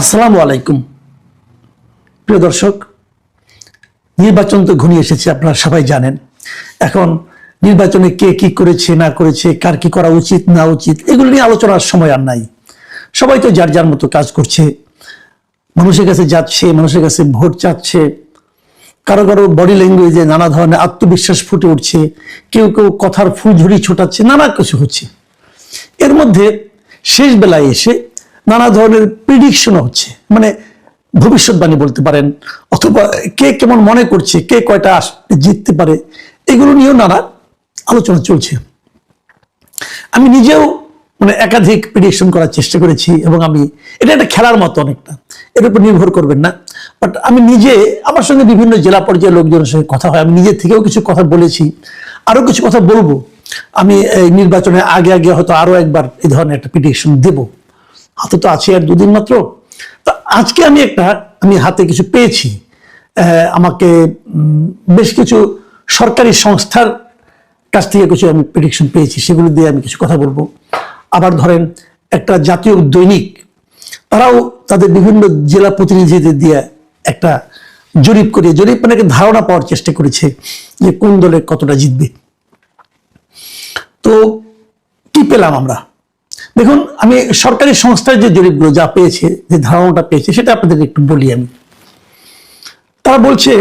আসসালামু আলাইকুম প্রিয় দর্শক, নির্বাচন তো ঘনিয়ে এসেছে, আপনারা সবাই জানেন। এখন নির্বাচনে কে কি করেছে না করেছে, কার কি করা উচিত না উচিত, এগুলো নিয়ে আলোচনার সময় আর নাই। সবাই তো যার যার মতো কাজ করছে, মানুষের কাছে যাচ্ছে, মানুষের কাছে ভোট চাচ্ছে। কারো কারো বডি ল্যাঙ্গুয়েজে নানা ধরনের আত্মবিশ্বাস ফুটে উঠছে, কেউ কেউ কথার ফুলঝুরি ছোটাচ্ছে, নানা কিছু হচ্ছে। এর মধ্যে শেষ বেলায় এসে নানা ধরনের প্রিডিকশন হচ্ছে, মানে ভবিষ্যৎবাণী বলতে পারেন, অথবা কে কেমন মনে করছে, কে কয়টা জিততে পারে, এগুলো নিয়েও নানা আলোচনা চলছে। আমি নিজেও একাধিক প্রিডিকশন করার চেষ্টা করেছি, এবং আমি এটা একটা খেলার মতো, অনেকটা এর উপর নির্ভর করবেন না। বাট আমি নিজে, আমার সঙ্গে বিভিন্ন জেলা পর্যায়ের লোকজনের সঙ্গে কথা হয়, আমি নিজে থেকেও কিছু কথা বলেছি, আরো কিছু কথা বলবো। আমি এই নির্বাচনের আগে আগে হয়তো আরো একবার এই ধরনের একটা প্রিডিকশন দেব। হাতে তো আছে আর দুদিন মাত্র। তো আজকে আমি হাতে কিছু পেয়েছি। আমাকে বেশ কিছু সরকারি সংস্থার কাছ থেকে কিছু আমি প্রেডিকশন পেয়েছি, সেগুলো দিয়ে আমি কিছু কথা বলবো। আবার ধরেন একটা জাতীয় দৈনিক, তারাও তাদের বিভিন্ন জেলা প্রতিনিধিদের দিয়ে একটা জরিপ মানে একটা ধারণা পাওয়ার চেষ্টা করেছে যে কোন দলে কতটা জিতবে। তো কি পেলাম আমরা? দেখুন, আমি সরকারি সংস্থার যে জরিপগুলো যা পেয়েছে, যে ধারণাটা পেয়েছে, সেটা আপনাদের একটু বলি আমি। তারা বলছে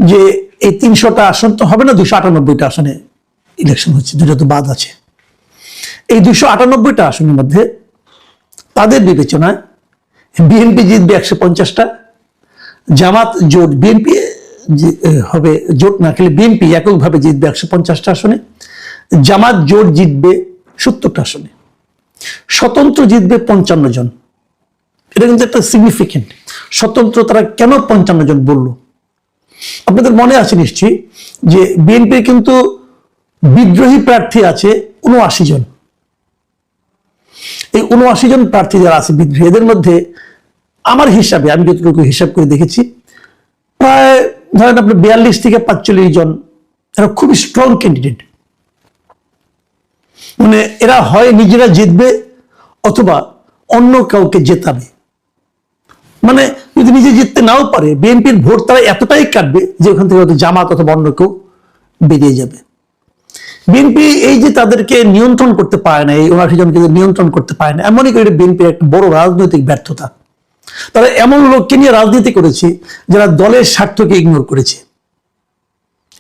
যে এই 300টা আসন তো হবে না, 298টা আসনে ইলেকশন হচ্ছে, দুটো তো বাদ আছে। এই 298টা আসনের মধ্যে তাদের বিবেচনায় বিএনপি জিতবে 150টা, জামাত জোট, বিএনপি হবে জোট না খেলে বিএনপি এককভাবে জিতবে 150টা আসনে, জামাত জোট জিতবে 70টা আসনে, স্বতন্ত্র জিতবে 55 জন। এটা কিন্তু একটা সিগনিফিকেন্ট। স্বতন্ত্র তারা কেন 55 জন বলল? আপনাদের মনে আছে নিশ্চয়ই যে বিএনপির কিন্তু বিদ্রোহী প্রার্থী আছে 79 জন। এই 79 জন প্রার্থী যারা আছে বিদ্রোহী, এদের মধ্যে আমার হিসাবে, আমি যতটুকু হিসাব করে দেখেছি, প্রায় ধরেন আপনার 42 থেকে 45 জন এরা খুবই স্ট্রং ক্যান্ডিডেট। এরা হয় নিজেরা জিতবে অথবা অন্য কাউকে জেতাবে। যদি নিজে জিততে নাও পারে, বিএনপির ভোট তারা এতটাই কাটবে যে ওখান থেকে হয়তো জামাত অথবা অন্য কেউ বেরিয়ে যাবে। বিএনপি এই যে তাদেরকে নিয়ন্ত্রণ করতে পারে না, এই 79 জনকে নিয়ন্ত্রণ করতে পারে না, এমনই করে বিএনপির একটা বড় রাজনৈতিক ব্যর্থতা। তারা এমন লোককে নিয়ে রাজনীতি করেছে যারা দলের স্বার্থকে ইগনোর করেছে।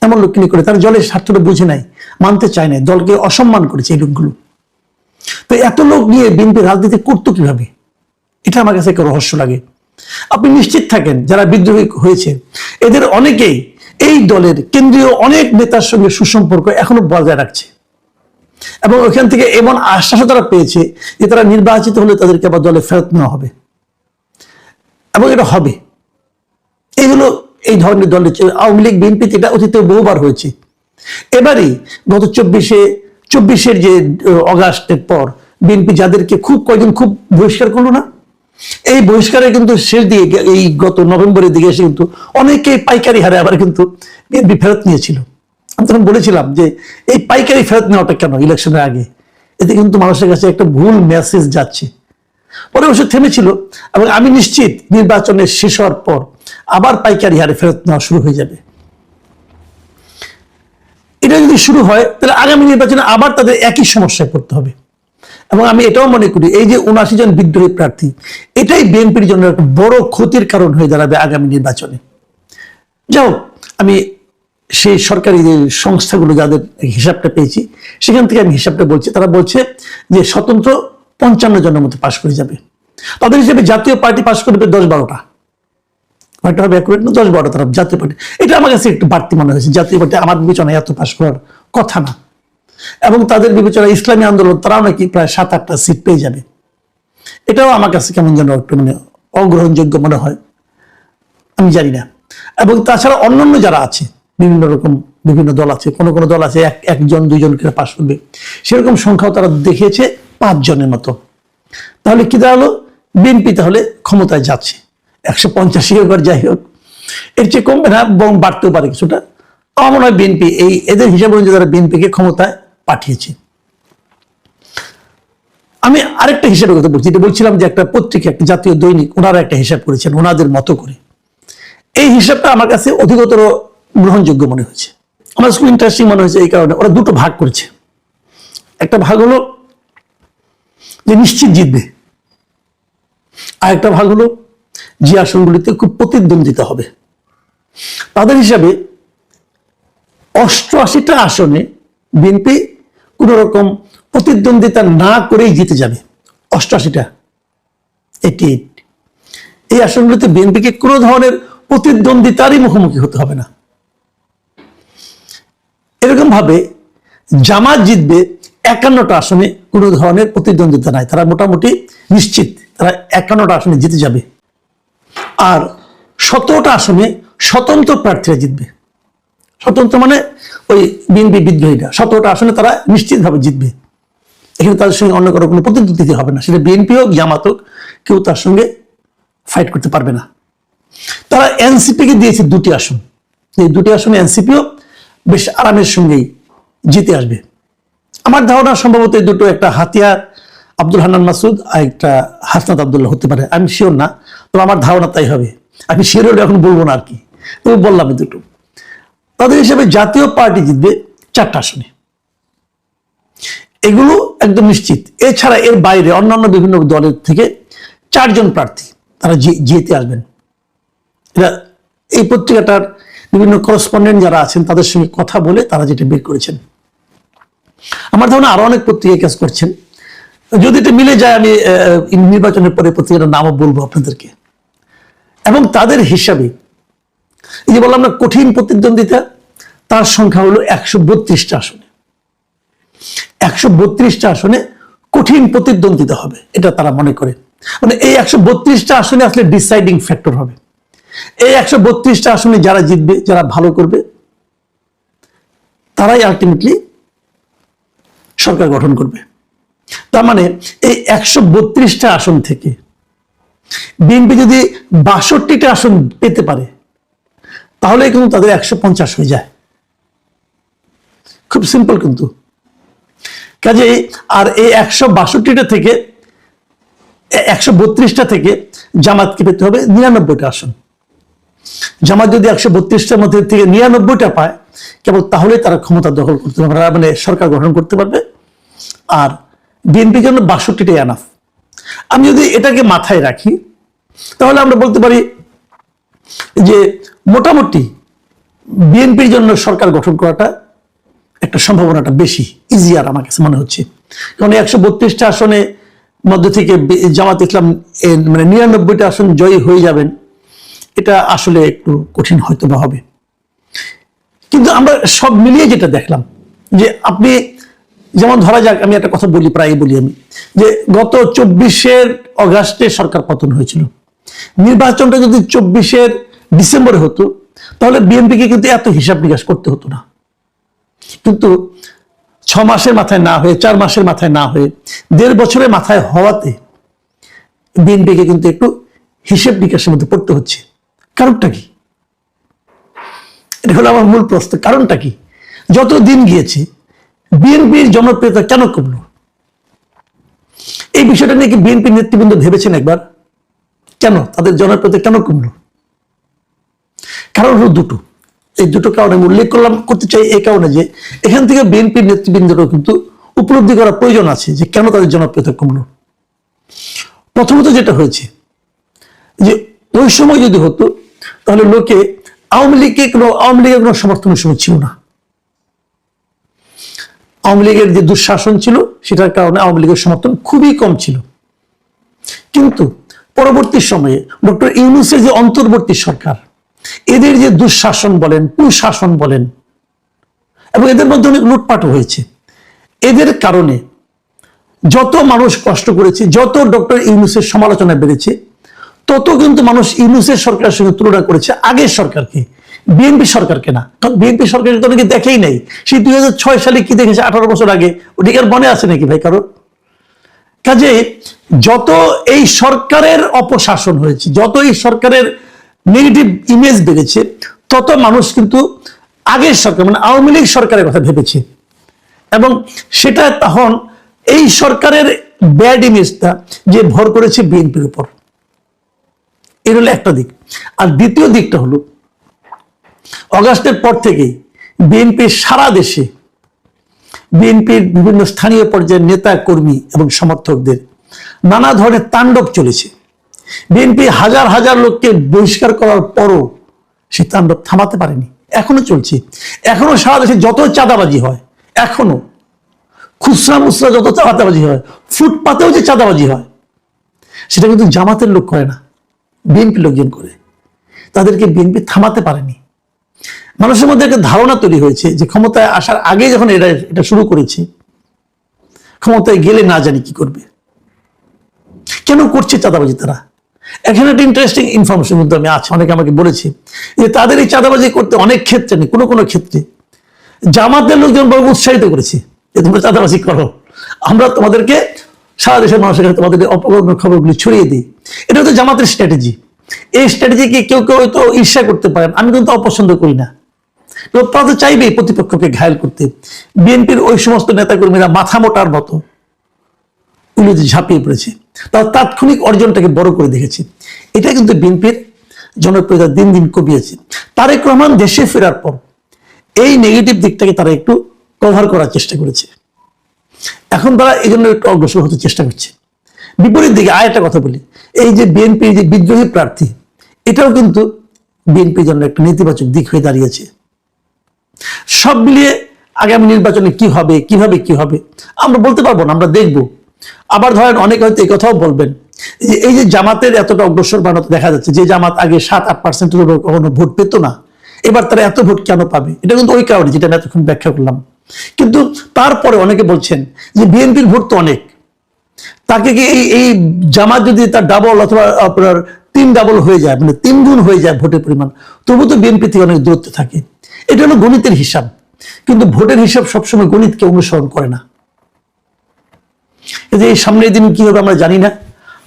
এমন লোককে নিয়ে করে তারা দলের স্বার্থটা বুঝে নাই, মানতে চায় না, দলকে অসম্মান করেছে এই লোকগুলো। তো এত লোক নিয়ে বিএনপি রাজনীতি করতো কিভাবে? এটা আমার কাছে একটা রহস্য লাগে। আপনি নিশ্চিত থাকেন যারা বিদ্রোহী হয়েছে এদের অনেকেই এই দলের কেন্দ্রীয় অনেক নেতার সঙ্গে সুসম্পর্ক এখনো বজায় রাখছে, এবং ওখান থেকে এমন আশ্বাসও তারা পেয়েছে যে তারা নির্বাচিত হলে তাদেরকে আবার দলে ফেরত নেওয়া হবে, এবং এটা হবে। এইগুলো এই ধরনের দলের আওয়ামী লীগ, বিএনপি এটা অতীতে বহুবার হয়েছে। এবারই গত 24-এর যে অগাস্টের পর বিএনপি যাদেরকে কয়েকদিন খুব বহিষ্কার করলো না, এই বহিষ্কারে কিন্তু শেষ দিয়ে এই গত নভেম্বরের দিকে এসে কিন্তু অনেকে পাইকারি হারে আবার কিন্তু বিএনপি ফেরত নিয়েছিল। আমি তখন বলেছিলাম যে এই পাইকারি ফেরত নেওয়াটা কেন ইলেকশনের আগে? এতে কিন্তু মানুষের কাছে একটা ভুল মেসেজ যাচ্ছে। পরে অবশ্য থেমেছিল, এবং আমি নিশ্চিত নির্বাচনের শেষ হওয়ার পর আবার পাইকারি হারে ফেরত নেওয়া শুরু হয়ে যাবে। এটা যদি শুরু হয় তাহলে আগামী নির্বাচনে আবার তাদের একই সমস্যায় পড়তে হবে। এবং আমি এটাও মনে করি এই যে 79 জন বিদ্রোহী প্রার্থী, এটাই বিএনপির জন্য একটা বড় ক্ষতির কারণ হয়ে দাঁড়াবে আগামী নির্বাচনে। যাও, আমি সেই সরকারি যে সংস্থাগুলো যাদের হিসাবটা পেয়েছি সেখান থেকে আমি হিসাবটা বলছি। তারা বলছে যে স্বতন্ত্র 55 জনের মতো পাশ করে যাবে। তাদের হিসেবে জাতীয় পার্টি পাশ করবে 10-12টা, হয়তো হবে 10-12টা তারা জাতীয় পার্টি। এটা আমার কাছে একটু বাড়তি মনে হয়েছে। জাতীয় পার্টি আমার বিবেচনায় এত পাশ করার কথা না, এবং তাদের বিবেচনায় ইসলামী আন্দোলন তারাও নাকি প্রায় 7-8টা সিট পেয়ে যাবে। এটাও আমার কাছে কেমন যেন একটু অগ্রহণযোগ্য মনে হয়, আমি জানি না। এবং তাছাড়া অন্যান্য যারা আছে, বিভিন্ন দল আছে, কোন কোন দল আছে 1-2 জন করে পাশ করবে, সেরকম সংখ্যাও তারা দেখিয়েছে 5 জনের মতো। তাহলে কি দাঁড়ালো? বিএনপি তাহলে ক্ষমতায় যাচ্ছে 185 হোক আর যাই হোক, এর চেয়ে কমবে না, বরং বাড়তেও পারে কিছুটা। আমার মনে হয় বিএনপি এদের হিসাব অনুযায়ী তারা বিএনপিকে ক্ষমতায় পাঠিয়েছে। আমি আরেকটা হিসাবের কথা বলছি, যেটা বলছিলাম যে একটা পত্রিকা, একটা জাতীয় দৈনিক, ওনারা একটা হিসাব করেছেন ওনাদের মতো করে। এই হিসাবটা আমার কাছে অধিকতর গ্রহণযোগ্য মনে হয়েছে, আমার খুব ইন্টারেস্টিং মনে হয়েছে। এই কারণে ওরা দুটো ভাগ করেছে। একটা ভাগ হলো যে নিশ্চিত জিতবে, আর একটা ভাগ হলো যে আসনগুলিতে খুব প্রতিদ্বন্দ্বিতা হবে। তাদের হিসাবে 88টা আসনে বিএনপি কোন রকম প্রতিদ্বন্দ্বিতা না করেই জিতে যাবে। 88টা, 88। এই আসনগুলিতে বিএনপিকে কোনো ধরনের প্রতিদ্বন্দ্বিতারই মুখোমুখি হতে হবে না। এরকম ভাবে জামাত জিতবে 51টা আসনে, কোনো ধরনের প্রতিদ্বন্দ্বিতা নাই, তারা মোটামুটি নিশ্চিত তারা 51টা আসনে জিতে যাবে। আর 17টা আসনে স্বতন্ত্র প্রার্থীরা জিতবে। স্বতন্ত্র মানে ওই বিএনপি বিদ্রোহীরা 17টা আসনে তারা নিশ্চিতভাবে জিতবে। এখানে তাদের সঙ্গে অন্য কারো কোনো প্রতিদ্বন্দ্বিতা হবে না, সেটা বিএনপি হোক জামাত হোক, কেউ তার সঙ্গে ফাইট করতে পারবে না। তারা এনসিপিকে দিয়েছে 2টি আসন, এই 2টি আসনে এনসিপিও বেশ আরামের সঙ্গেই জিতে আসবে। আমার ধারণা সম্ভবত এই দুটো, একটা হাতিয়ার আব্দুল হান্নান মাসুদ আর একটা হাসনাত আব্দুল্লাহ হতে পারে, আমি শিওর না, তবে আমার ধারণা তাই হবে। আমি শিওর হলে এখন বলবো না আর কি, তবে বললাম এই দুটো। তাদের হিসেবে জাতীয় পার্টি জিতবে 4টা আসনে, এগুলো একদম নিশ্চিত। এছাড়া এর বাইরে অন্যান্য বিভিন্ন দলের থেকে 4 জন প্রার্থী তারা জিতে আসবেন। এরা এই পত্রিকাটার বিভিন্ন করসপন্ডেন্ট যারা আছেন তাদের সঙ্গে কথা বলে তারা যেটা বের করেছেন। আমার ধারণা আরো অনেক পত্রিকায় কাজ করছেন, যদি এটা মিলে যায় আমি নির্বাচনের পরে পত্রিকাটার নামও বলবো আপনাদেরকে। এবং তাদের হিসাবে এই যে বললাম না কঠিন প্রতিদ্বন্দ্বিতা, তার সংখ্যা হলো 132টা আসনে। 132টা আসনে কঠিন প্রতিদ্বন্দ্বিতা হবে, এটা তারা মনে করে। মানে এই 132টা আসনে আসলে ডিসাইডিং ফ্যাক্টর হবে। এই 132টা আসনে যারা জিতবে, যারা ভালো করবে, তারাই আলটিমেটলি সরকার গঠন করবে। তার মানে এই 132টা আসন থেকে বিএনপি যদি 62টা আসন পেতে পারে, তাহলে কিন্তু তাদের 150 হয়ে যায়। খুব সিম্পল কিন্তু। কাজেই আর এই 162টা থেকে 132টা থেকে জামাতকে পেতে হবে 99টা আসন। জামাত যদি 132টার মধ্যে থেকে 99টা পায়, কেবল তাহলে তারা ক্ষমতা দখল করতে পারবে, মানে সরকার গঠন করতে পারবে। আর বিএনপির জন্য 62টাই এনাফ। আমি যদি এটাকে মাথায় রাখি, তাহলে আমরা বলতে পারি যে মোটামুটি বিএনপির জন্য সরকার গঠন করাটা একটা সম্ভাবনাটা বেশি, ইজিয়ার আমার কাছে মনে হচ্ছে। কারণ 132টা আসনে মধ্যে থেকে জামাত ইসলাম মানে 99টা আসন জয়ী হয়ে যাবেন, এটা আসলে একটু কঠিন হয়তো বা হবে। কিন্তু আমরা সব মিলিয়ে যেটা দেখলাম, যে আপনি যেমন ধরা যাক, আমি একটা কথা বলি, প্রায় বলি আমি, যে গত 24 অগাস্টে সরকার পতন হয়েছিল। নির্বাচনটা যদি 24 ডিসেম্বরে হতো, তাহলে বিএনপিকে কিন্তু এত হিসাব নিকাশ করতে হতো না। কিন্তু 6 মাসের মাথায় না হয়ে, 4 মাসের মাথায় না হয়ে, 1.5 বছরের মাথায় হওয়াতে বিএনপিকে কিন্তু একটু হিসেব নিকাশের মধ্যে পড়তে হচ্ছে। কারণটা কি? এটা হলো আমার মূল প্রশ্ন। কারণটা কি? যত দিন গিয়েছে বিএনপির জনপ্রিয়তা কেন কমলো? এই বিষয়টা নিয়ে কি বিএনপি নেতৃবৃন্দ ভেবেছেন একবার? কেন তাদের জনপ্রিয়তা কেন কমলো? কারণ হলো দুটো। এই দুটো কারণ আমি উল্লেখ করতে চাই এই কারণে যে এখান থেকে বিএনপির নেতৃবৃন্দেরও কিন্তু উপলব্ধি করা প্রয়োজন আছে যে কেন তাদের জনপ্রিয়তা কমলো। প্রথমত যেটা হয়েছে যে ওই সময় যদি হতো, তাহলে লোকে আওয়ামী লীগের কোনো সমর্থনের সময় ছিল না। আওয়ামী লীগের যে দুঃশাসন ছিল, সেটার কারণে আওয়ামী লীগের সমর্থন খুবই কম ছিল। কিন্তু পরবর্তী সময়ে ডক্টর ইউনূসের যে অন্তর্বর্তী সরকার, এদের যে দুঃশাসন বলেন, কুশাসন বলেন, এবং এদের মধ্যে অনেক লুটপাটও হয়েছে, এদের কারণে যত মানুষ কষ্ট করেছে, যত ডক্টর ইউনূসের সমালোচনা বেড়েছে, তত কিন্তু মানুষ ইউনূসের সরকারের সঙ্গে তুলনা করেছে আগের সরকারকে, বিএনপি সরকারকে না। কারণ বিএনপি সরকারের তো অনেকে দেখেই নাই। সেই 2006 সালে কি দেখেছে 18 বছর আগে, ওদিকে আর মনে আছে নাকি ভাই কারো? কাজে যত এই সরকারের অপশাসন হয়েছে, যত এই সরকারের নেগেটিভ ইমেজ বেড়েছে, তত মানুষ কিন্তু আগের সরকার মানে আওয়ামী লীগ সরকারের কথা ভেবেছে। এবং সেটা তখন এই সরকারের ব্যাড ইমেজটা যে ভর করেছে বিএনপির উপর। এর হলো একটা দিক। আর দ্বিতীয় দিকটা হলো অগাস্টের পর থেকেই বিএনপির সারা দেশে বিএনপির বিভিন্ন স্থানীয় পর্যায়ের নেতা কর্মী এবং সমর্থকদের নানা ধরনের তাণ্ডব চলেছে। বিএনপি হাজার হাজার লোককে বহিষ্কার করার পরও সেই তাণ্ডব থামাতে পারেনি, এখনো চলছে। এখনো সারা দেশে যত চাঁদাবাজি হয়, এখনো খুচরা মুচরা যত চাঁদাবাজি হয়, ফুটপাতেও যে চাঁদাবাজি হয়, সেটা কিন্তু জামাতের লোক করে না, বিএনপি লোকজন করে। তাদেরকে বিএনপি থামাতে পারেনি। মানুষের মধ্যে একটা ধারণা তৈরি হয়েছে যে ক্ষমতায় আসার আগে যখন এটা শুরু করেছে, ক্ষমতায় গেলে না জানি কি করবে। কেন করছে চাঁদাবাজি তারা? এখানে একটা ইন্টারেস্টিং ইনফরমেশন কিন্তু আমি আছে, অনেকে আমাকে বলেছে যে তাদের এই চাঁদাবাজি করতে অনেক ক্ষেত্রে নেই, কোনো কোনো ক্ষেত্রে জামাতের লোকজন বড় উৎসাহিত করেছে যে তোমরা চাঁদাবাজি করো, আমরা তোমাদেরকে সারা দেশের মানুষের কাছে তোমাদের অপকর্মের খবরগুলি ছড়িয়ে দিই। এটা হচ্ছে জামাতের স্ট্র্যাটেজি। এই স্ট্র্যাটেজিকে কেউ কেউ হয়তো ঈর্ষা করতে পারেন, আমি কিন্তু অপছন্দ করি না। তারা তো চাইবেই প্রতিপক্ষকে ঘায়েল করতে। বিএনপির ওই সমস্ত নেতাকর্মীরা মাথা মোটার মতো উল্লেখে ঝাঁপিয়ে পড়েছে, তারা তাৎক্ষণিক অর্জনটাকে বড় করে দেখেছে। এটা কিন্তু বিএনপির জনপ্রিয়তা দিন দিন কমিয়েছে। তারেক রহমান দেশে ফেরার পর এই নেগেটিভ দিকটাকে তারা একটু কভার করার চেষ্টা করেছে। এখন তারা এই জন্য একটু অগ্রসর হতে চেষ্টা করছে। বিপরীত দিকে আরেকটা কথা বলি, এই যে বিএনপির যে বিদ্রোহী প্রার্থী, এটাও কিন্তু বিএনপির জন্য একটা নেতিবাচক দিক হয়ে দাঁড়িয়েছে। সব মিলিয়ে আগামী নির্বাচনে কি হবে, কিভাবে কি হবে আমরা বলতে পারবো না, আমরা দেখব। আবার ধরেন অনেকে হয়তো এই কথাও বলবেন যে এই যে জামাতের এতটা অগ্রসর বাড়াতে দেখা যাচ্ছে, যে জামাত আগে 7-8% কখনো ভোট পেত না, এবার তারা এত ভোট কেন পাবে? এটা কিন্তু ওই কারণে যেটা আমি এতক্ষণ ব্যাখ্যা করলাম। কিন্তু তারপরে অনেকে বলছেন যে বিএনপির ভোট তো অনেক, তাকে কি এই জামাত যদি তার ডাবল অথবা আপনার 3 ডাবল হয়ে যায়, মানে 3 গুণ হয়ে যায় ভোটের পরিমাণ, তবু তো বিএনপি থেকে অনেক দূরত্ব থাকে। এটা হলো গণিতের হিসাব, কিন্তু ভোটের হিসাব সবসময় গণিতকে অনুসরণ করে না। এই যে এই সামনের দিন কি হবে আমরা জানি না।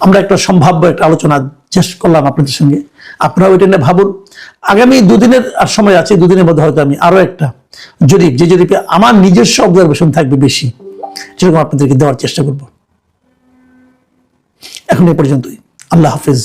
আমরা একটা সম্ভাব্য একটা আলোচনা চেষ্টা করলাম আপনাদের সঙ্গে, আপনারা ওইটা নিয়ে ভাবুন। আগামী 2 দিনের আর সময় আছে, 2 দিনের মধ্যে হয়তো আমি আরো একটা জরিপ, যে জরিপে আমার নিজস্ব অবজারভেশন থাকবে বেশি, সেরকম আপনাদেরকে দেওয়ার চেষ্টা করব। এখন এ পর্যন্তই। আল্লাহ হাফিজ।